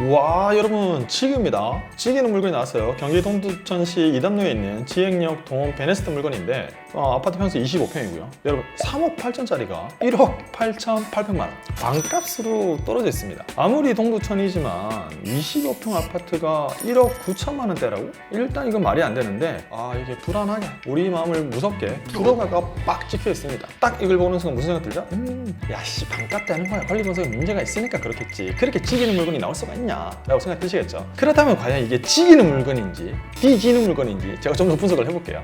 와 여러분 지기입니다. 지기는 물건이 나왔어요. 경기 동두천시 이담로에 있는 지행역 동원 베네스트 물건인데 아파트 평수 25평이고요. 여러분 3억 8천짜리가 1억 8,800만 원 반값으로 떨어져 있습니다. 아무리 동두천이지만 25평 아파트가 1억 9천만 원대라고? 일단 이건 말이 안 되는데 이게 불안하게 우리 마음을 무섭게 불어가가 빡 찍혀 있습니다. 딱 이걸 보는 순간 무슨 생각 들죠? 야씨 반값 되는 거야. 관리 분석에 문제가 있으니까 그렇겠지. 그렇게 지기는 물건이 나올 수가 있냐 라고 생각 드시겠죠. 그렇다면 과연 이게 지기는 물건인지 뒤지는 물건인지 제가 좀 더 분석을 해볼게요.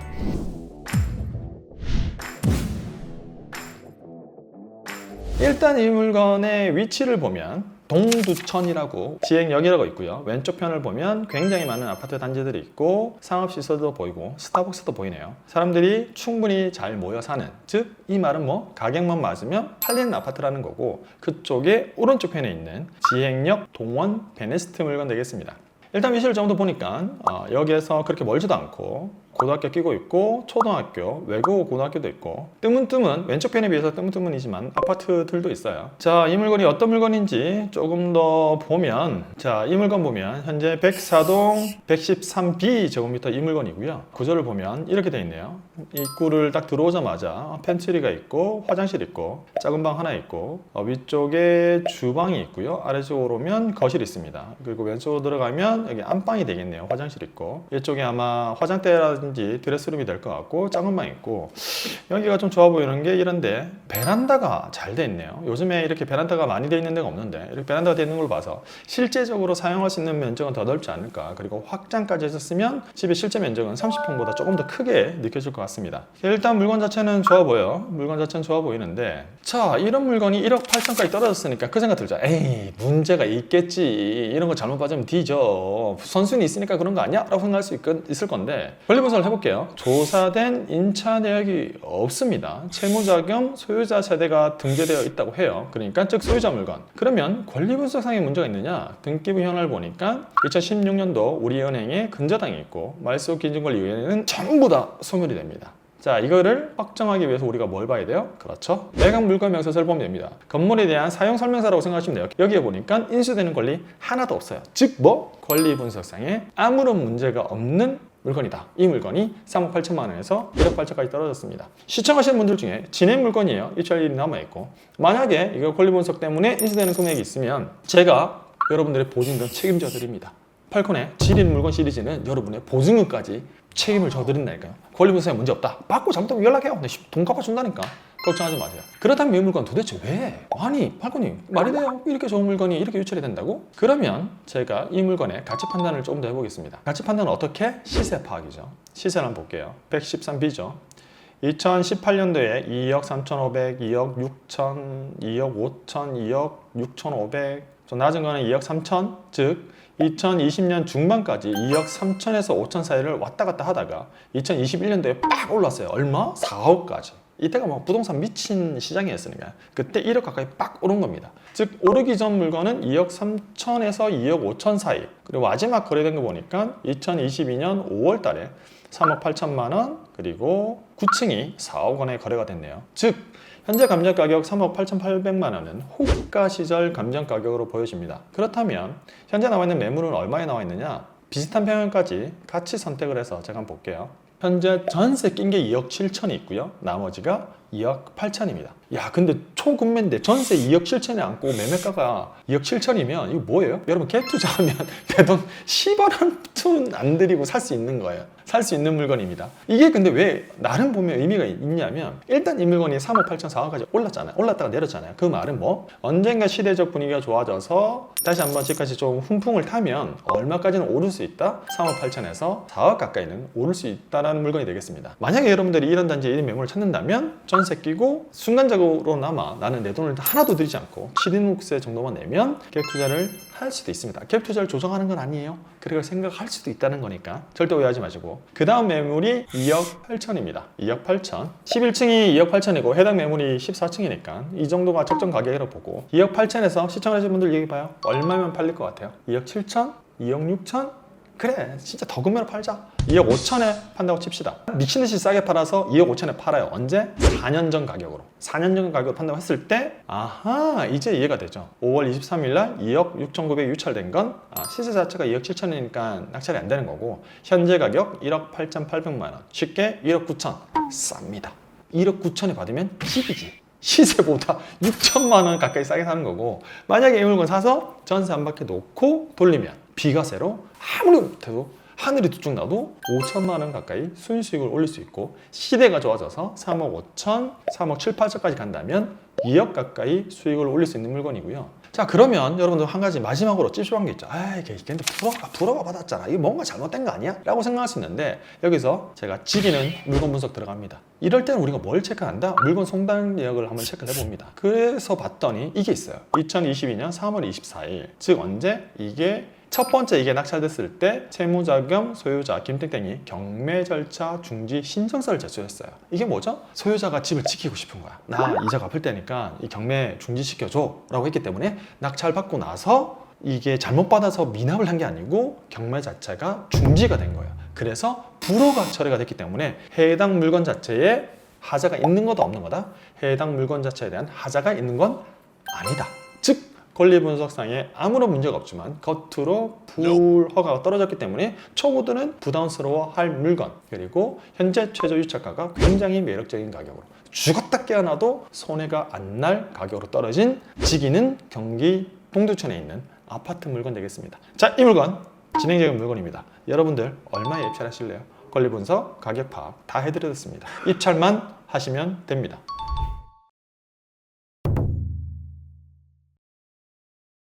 일단 이 물건의 위치를 보면 동두천이라고 지행역이라고 있고요. 왼쪽 편을 보면 굉장히 많은 아파트 단지들이 있고 상업시설도 보이고 스타벅스도 보이네요. 사람들이 충분히 잘 모여 사는, 즉 이 말은 뭐 가격만 맞으면 팔리는 아파트라는 거고, 그쪽에 오른쪽 편에 있는 지행역 동원 베네스트 물건 되겠습니다. 일단 위치를 좀 더 보니까 여기에서 그렇게 멀지도 않고 고등학교 끼고 있고 초등학교, 외국어 고등학교도 있고 뜨문뜨문, 왼쪽 편에 비해서 뜨문뜨문이지만 아파트들도 있어요. 자, 이 물건이 어떤 물건인지 조금 더 보면, 자, 이 물건 보면 현재 104동 113B 제곱미터 이 물건이고요. 구조를 보면 이렇게 돼 있네요. 입구를 딱 들어오자마자 팬트리가 있고 화장실 있고 작은 방 하나 있고 위쪽에 주방이 있고요. 아래쪽으로 오면 거실이 있습니다. 그리고 왼쪽으로 들어가면 여기 안방이 되겠네요. 화장실 있고 이쪽에 아마 화장대라든지 드레스룸이 될 것 같고 작은 방 있고, 여기가 좀 좋아 보이는 게 이런데 베란다가 잘 돼 있네요. 요즘에 이렇게 베란다가 많이 돼 있는 데가 없는데 이렇게 베란다가 돼 있는 걸 봐서 실제적으로 사용할 수 있는 면적은 더 넓지 않을까. 그리고 확장까지 했었으면 집의 실제 면적은 30평보다 조금 더 크게 느껴질 것 같습니다. 일단 물건 자체는 좋아 보여요. 물건 자체는 좋아 보이는데, 자, 이런 물건이 1억 8천까지 떨어졌으니까 그 생각 들죠. 에이 문제가 있겠지, 이런 거 잘못 받으면 뒤져, 선순위 있으니까 그런 거 아니야? 라고 생각할 수 있을 건데, 권리 분석을 해볼게요. 조사된 임차 내역이 없습니다. 채무자 겸 소유자 세대가 등재되어 있다고 해요. 그러니까 즉 소유자 물건. 그러면 권리 분석상의 문제가 있느냐? 등기부 현황을 보니까 2016년도 우리은행에 근저당이 있고 말소 기준권리 이외에는 전부 다 소멸이 됩니다. 자, 이거를 확정하기 위해서 우리가 뭘 봐야 돼요? 그렇죠. 매각 물건 명세서를 보면 됩니다. 건물에 대한 사용 설명서라고 생각하시면 돼요. 여기에 보니까 인수되는 권리 하나도 없어요. 즉 뭐? 권리 분석상에 아무런 문제가 없는 물건이다. 이 물건이 3억 8천만 원에서 1억 8천까지 떨어졌습니다. 시청하시는 분들 중에 진행 물건이에요. 입찰 일이 남아있고, 만약에 이거 권리 분석 때문에 인수되는 금액이 있으면 제가 여러분들의 보증금 책임져 드립니다. 팔콘의 지린 물건 시리즈는 여러분의 보증금까지 책임을 져드린다니까요. 권리 분석에 문제 없다. 받고 잘못하면 연락해요. 돈 갚아준다니까. 걱정하지 마세요. 그렇다면 이 물건 도대체 왜? 아니 팔콘님 말이 돼요? 이렇게 좋은 물건이 이렇게 유출이 된다고? 그러면 제가 이 물건의 가치 판단을 조금 더 해보겠습니다. 가치 판단은 어떻게? 시세 파악이죠. 시세를 한번 볼게요. 113B죠. 2018년도에 2억 3,500, 2억 6천, 2억 5천, 2억 6,500, 좀 낮은 거는 2억 3천, 즉 2020년 중반까지 2억 3천에서 5천 사이를 왔다 갔다 하다가 2021년도에 빡 올랐어요. 얼마? 4억까지. 이때가 뭐 부동산 미친 시장이었으니까 그때 1억 가까이 빡 오른 겁니다. 즉 오르기 전 물건은 2억 3천에서 2억 5천 사이, 그리고 마지막 거래된 거 보니까 2022년 5월 달에 3억 8천만 원, 그리고 9층이 4억 원에 거래가 됐네요. 즉 현재 감정 가격 3억 8,800만 원은 호가 시절 감정 가격으로 보여집니다. 그렇다면 현재 나와 있는 매물은 얼마에 나와 있느냐? 비슷한 평형까지 같이 선택을 해서 제가 한번 볼게요. 현재 전세 낀 게 2억 7천이 있고요. 나머지가 2억 8천입니다. 야, 근데 초급매인데 전세 2억 7천에 안고 매매가가 2억 7천이면 이거 뭐예요? 여러분 갭 투자하면 내 돈 10원 한 푼 안 들이고 살 수 있는 거예요. 살 수 있는 물건입니다. 이게 근데 왜 나름 보면 의미가 있냐면, 일단 이 물건이 3억 8천 4억까지 올랐잖아요. 올랐다가 내렸잖아요. 그 말은 뭐? 언젠가 시대적 분위기가 좋아져서 다시 한번 집까지 좀 훈풍을 타면 얼마까지는 오를 수 있다? 3억 8천에서 4억 가까이는 오를 수 있다는 물건이 되겠습니다. 만약에 여러분들이 이런 단지에 이런 매물을 찾는다면 전세 끼고 순간적으로나마 나는 내 돈을 하나도 들이지 않고 실인국세 정도만 내면 갭 투자를 할 수도 있습니다. 갭 투자를 조정하는 건 아니에요. 그렇게 생각할 수도 있다는 거니까 절대 오해하지 마시고. 그 다음 매물이 2억 8천입니다. 2억 8천. 11층이 2억 8천이고 해당 매물이 14층이니까 이 정도가 적정 가격이라고 보고, 2억 8천에서 시청하시는 분들 얘기해봐요. 얼마면 팔릴 것 같아요? 2억 7천? 2억 6천? 그래 진짜 더 금매로 팔자. 2억 5천에 판다고 칩시다. 미친듯이 싸게 팔아서 2억 5천에 팔아요. 언제? 4년 전 가격으로. 4년 전 가격으로 판다고 했을 때 아하 이제 이해가 되죠. 5월 23일 날 2억 6,900이 유찰된 건 시세 자체가 2억 7천이니까 낙찰이 안 되는 거고 현재 가격 1억 8,800만 원. 쉽게 1억 9천 쌉니다. 1억 9천에 받으면 집이지. 시세보다 6천만 원 가까이 싸게 사는 거고 만약에 이 물건 사서 전세 한 바퀴 놓고 돌리면 비과세로 아무리 못해도 하늘이 두 쪽 나도 5천만 원 가까이 순수익을 올릴 수 있고 시대가 좋아져서 3억 5천, 3억 7, 8천까지 간다면 2억 가까이 수익을 올릴 수 있는 물건이고요. 자 그러면 여러분들 한 가지 마지막으로 찝찝한 게 있죠. 아 이게 근데 불허가 받았잖아. 이거 뭔가 잘못된 거 아니야? 라고 생각할 수 있는데 여기서 제가 지기는 물건 분석 들어갑니다. 이럴 때는 우리가 뭘 체크한다? 물건 송달 내역을 한번 체크를 해봅니다. 그래서 봤더니 이게 있어요. 2022년 3월 24일 즉 언제? 이게 첫 번째 이게 낙찰됐을 때 채무자금 소유자 김땡땡이 경매 절차 중지 신청서를 제출했어요. 이게 뭐죠? 소유자가 집을 지키고 싶은 거야. 나 이자 갚을 때니까 이 경매 중지시켜줘 라고 했기 때문에 낙찰 받고 나서 이게 잘못 받아서 미납을 한 게 아니고 경매 자체가 중지가 된 거예요. 그래서 불허가 처리가 됐기 때문에 해당 물건 자체에 하자가 있는 거다 없는 거다? 해당 물건 자체에 대한 하자가 있는 건 아니다. 즉 권리분석상에 아무런 문제가 없지만 겉으로 불허가가 떨어졌기 때문에 초보들은 부담스러워할 물건 그리고 현재 최저 유찰가가 굉장히 매력적인 가격으로 죽었다 깨어나도 손해가 안 날 가격으로 떨어진 지기는 경기 동두천에 있는 아파트 물건 되겠습니다. 자, 이 물건 진행적인 물건입니다. 여러분들 얼마에 입찰하실래요? 권리분석, 가격 파악 다 해드렸습니다. 입찰만 하시면 됩니다.